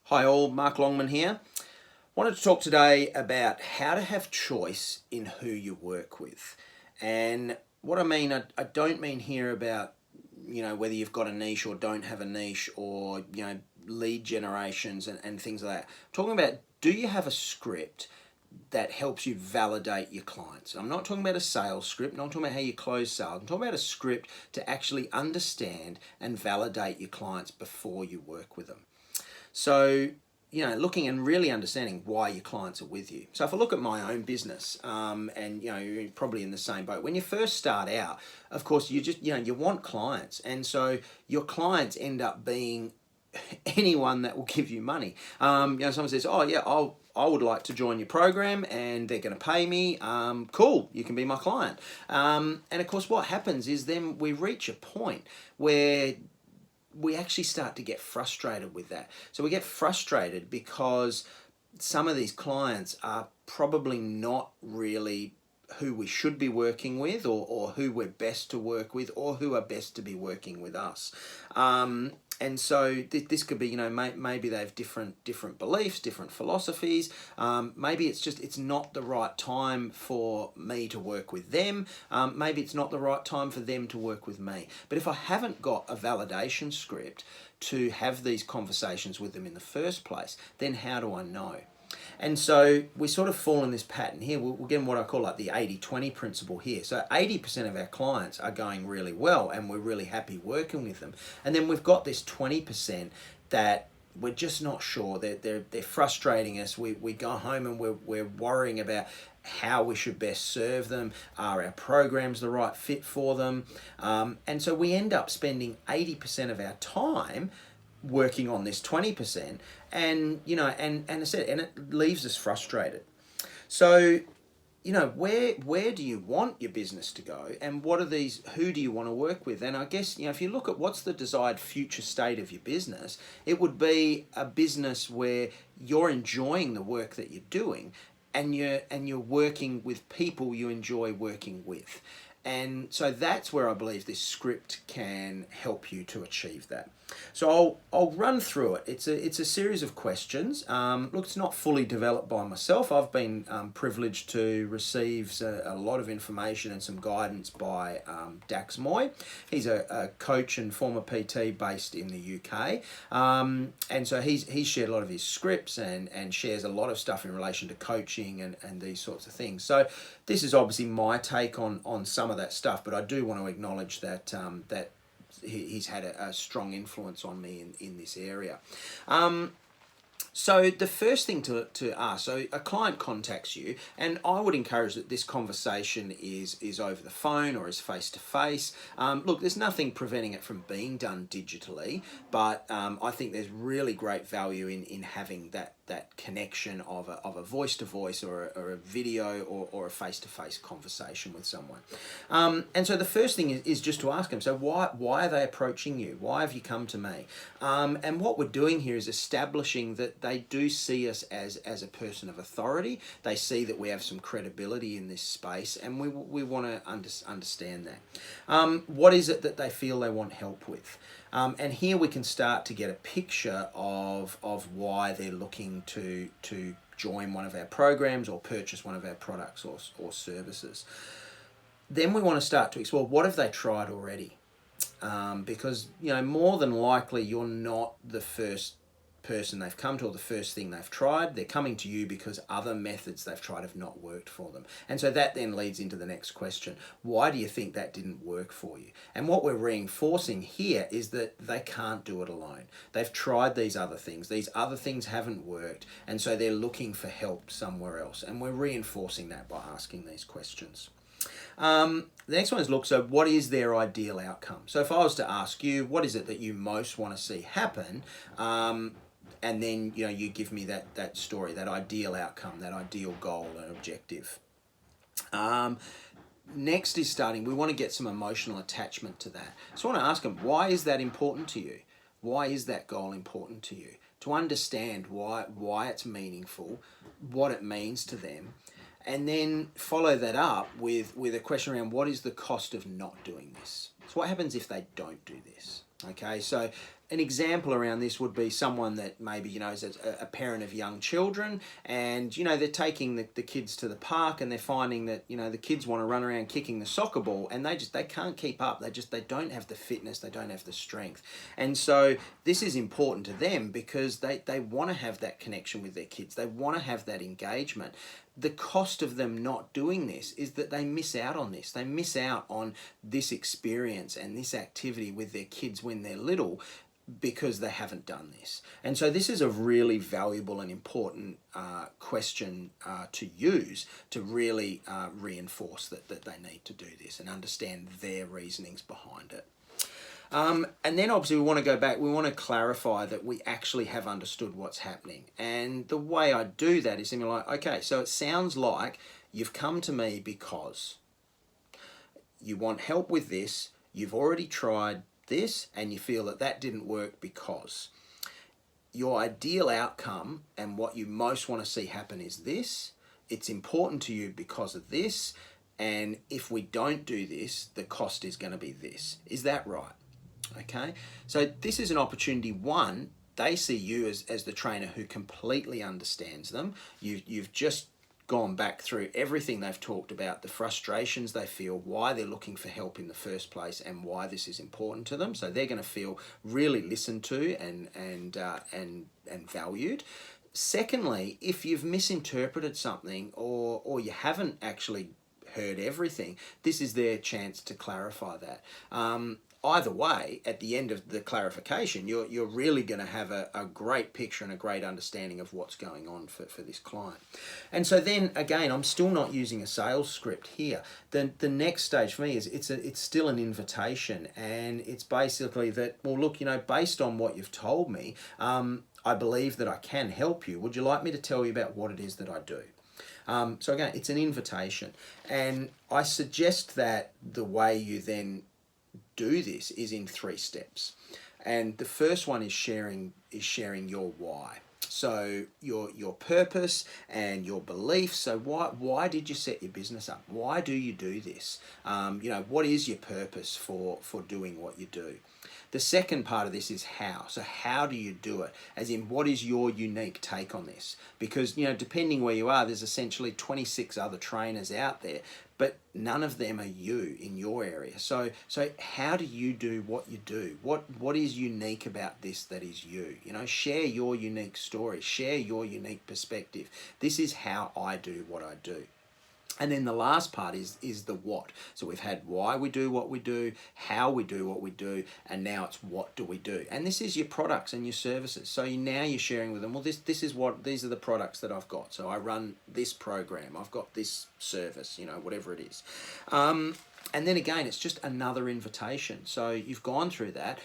Hi all, Mark Longman here. Wanted to talk today about how to have choice in who you work with. And what I mean, I don't mean here about, whether you've got a niche or don't have a niche or, lead generations and things like that. I'm talking about, do you have a script that helps you validate your clients? I'm not talking about a sales script, not talking about how you close sales. I'm talking about a script to actually understand and validate your clients before you work with them. So, looking and really understanding why your clients are with you. So if I look at my own business, and you're probably in the same boat. When you first start out, of course, you want clients, and so your clients end up being anyone that will give you money. Someone says, "Oh yeah, I would like to join your program, and they're going to pay me. Cool, you can be my client." And of course, what happens is then we reach a point where we actually start to get frustrated with that. So we get frustrated because some of these clients are probably not really who we should be working with, or who we're best to work with, or who are best to be working with us. And so this could be, maybe they have different beliefs, different philosophies. Maybe it's not the right time for me to work with them. Maybe it's not the right time for them to work with me. But if I haven't got a validation script to have these conversations with them in the first place, then how do I know? And so we sort of fall in this pattern here. We're getting what I call like the 80-20 principle here. So 80% of our clients are going really well and we're really happy working with them. And then we've got this 20% that we're just not sure. They're frustrating us. We go home and we're worrying about how we should best serve them. Are our programs the right fit for them? And so we end up spending 80% of our time working on this 20%, and I said, and it leaves us frustrated. So where do you want your business to go, and who do you want to work with? And I guess, if you look at what's the desired future state of your business, it would be a business where you're enjoying the work that you're doing, and you're working with people you enjoy working with. And so that's where I believe this script can help you to achieve that. So I'll run through it. It's a series of questions. Look, it's not fully developed by myself. I've been privileged to receive a lot of information and some guidance by Dax Moy. He's a coach and former PT based in the UK. And so he's shared a lot of his scripts and shares a lot of stuff in relation to coaching and these sorts of things. So this is obviously my take on some of that stuff, but I do want to acknowledge that he's had a strong influence on me in this area. So the first thing to ask, so a client contacts you, and I would encourage that this conversation is over the phone or is face-to-face. Look, there's nothing preventing it from being done digitally, but I think there's really great value in having that connection of a voice-to-voice or a video or a face-to-face conversation with someone. And so the first thing is just to ask them, so why are they approaching you? Why have you come to me? And what we're doing here is establishing that they do see us as a person of authority. They see that we have some credibility in this space, and we want to understand that. What is it that they feel they want help with? And here we can start to get a picture of why they're looking to join one of our programs or purchase one of our products or services. Then we want to start to explore, what have they tried already? Because more than likely you're not the first person they've come to or the first thing they've tried. They're coming to you because other methods they've tried have not worked for them. And so that then leads into the next question. Why do you think that didn't work for you? And what we're reinforcing here is that they can't do it alone. They've tried these other things. These other things haven't worked, and so they're looking for help somewhere else. And we're reinforcing that by asking these questions. The next one is, look, so what is their ideal outcome? So if I was to ask you, what is it that you most want to see happen? And then, you give me that story, that ideal outcome, that ideal goal and objective. Next is we want to get some emotional attachment to that. So I want to ask them, why is that important to you? Why is that goal important to you? To understand why it's meaningful, what it means to them, and then follow that up with a question around, what is the cost of not doing this? So what happens if they don't do this? Okay, so an example around this would be someone that maybe, is a parent of young children, and, they're taking the kids to the park, and they're finding that, the kids want to run around kicking the soccer ball, and they can't keep up. They don't have the fitness, they don't have the strength. And so this is important to them because they want to have that connection with their kids. They want to have that engagement. The cost of them not doing this is that they miss out on this. They miss out on this experience and this activity with their kids when they're little because they haven't done this. And so this is a really valuable and important question to use to really reinforce that they need to do this and understand their reasonings behind it. And then obviously we want to go back, we want to clarify that we actually have understood what's happening. And the way I do that is simply like, okay, so it sounds like you've come to me because you want help with this, you've already tried this, and you feel that didn't work because. Your ideal outcome and what you most want to see happen is this. It's important to you because of this. And if we don't do this, the cost is going to be this. Is that right? Okay, so this is an opportunity. One, they see you as the trainer who completely understands them. You've just gone back through everything they've talked about, the frustrations they feel, why they're looking for help in the first place, and why this is important to them. So they're going to feel really listened to and valued. Secondly, if you've misinterpreted something or you haven't actually heard everything, this is their chance to clarify that. Either way, at the end of the clarification, you're really going to have a great picture and a great understanding of what's going on for this client. And so then again, I'm still not using a sales script here. The next stage for me is it's still an invitation, and it's basically that, well, look, based on what you've told me, I believe that I can help you. Would you like me to tell you about what it is that I do? So again, it's an invitation, and I suggest that the way you then do this is in 3 steps. And the first one is sharing your why. So your purpose and your beliefs. So why did you set your business up? Why do you do this? What is your purpose for doing what you do? The second part of this is how. So how do you do it? As in, what is your unique take on this? Because, depending where you are, there's essentially 26 other trainers out there, but none of them are you in your area. So how do you do what you do? What is unique about this that is you? Share your unique story, share your unique perspective. This is how I do what I do. And then the last part is the what. So we've had why we do what we do, how we do what we do, and now it's what do we do. And this is your products and your services. So now you're sharing with them, well, these are the products that I've got. So I run this program, I've got this service, whatever it is. And then again, it's just another invitation. So you've gone through that,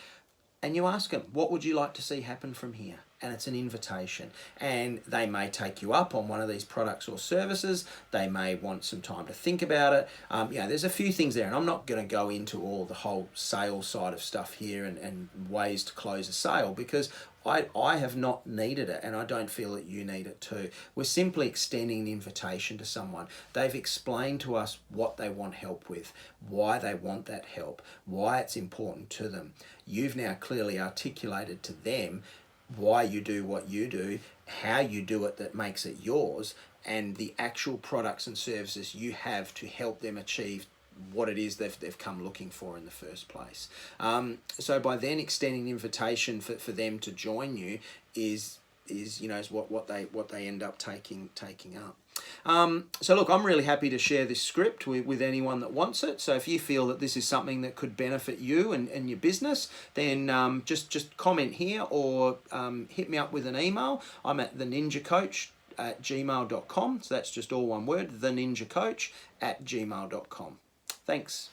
and you ask them, what would you like to see happen from here? And it's an invitation, and they may take you up on one of these products or services. They may want some time to think about it. There's a few things there, and I'm not going to go into all the whole sales side of stuff here and ways to close a sale, because I have not needed it, and I don't feel that you need it too. We're simply extending an invitation to someone. They've explained to us what they want help with, why they want that help, why it's important to them. You've now clearly articulated to them why you do what you do, how you do it that makes it yours, and the actual products and services you have to help them achieve what it is they've come looking for in the first place. So by then extending an invitation for them to join you is what they end up taking up. So look, I'm really happy to share this script with anyone that wants it. So if you feel that this is something that could benefit you and your business, then just comment here or hit me up with an email. I'm at theninjacoach@gmail.com. So that's just all one word, theninjacoach@gmail.com. Thanks.